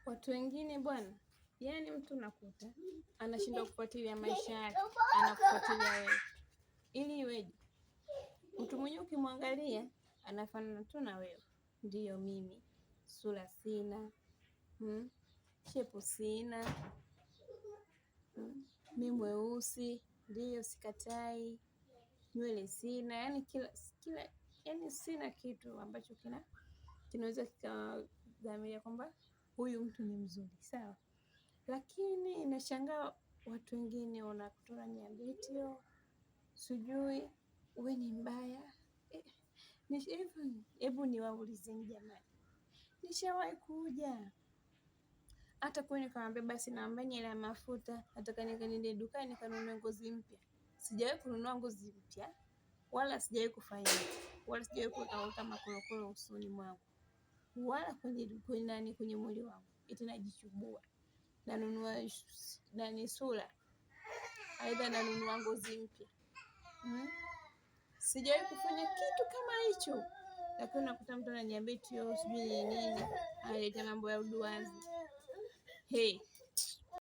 Watu wengine bwana, yaani mtu nakuta anashindwa kufuatilia maisha yake, anakufuatilia wewe ili iweje? Mtu mwenyewe ukimwangalia anafanana tu na wewe. Ndiyo mimi sura sina, shepu sina, mi mweusi, ndiyo sikatai, nywele sina, yaani kila yaani sina kitu ambacho kinaweza kikadhamiria kwamba huyu mtu ni mzuri, sawa. Lakini nashangaa watu wengine wanakutana niambie eti sijui we ni mbaya. Hebu niwaulizeni jamani, nishawahi kuja hata kwenu nikamwambia basi naombeni hela ya mafuta, nataka niende dukani nikanunue ngozi mpya. Sijawahi kununua ngozi mpya, wala sijawahi kufanya, wala sijawahi kuweka makorokoro usoni mwangu, wala kwenye mwili wangu eti najichubua nanunua sura, aidha nanunua ngozi mpya. Sijawahi kufanya kitu kama hicho, lakini unakuta mtu ananiambia eti sijui nini, analeta mambo ya uduazi. Hey.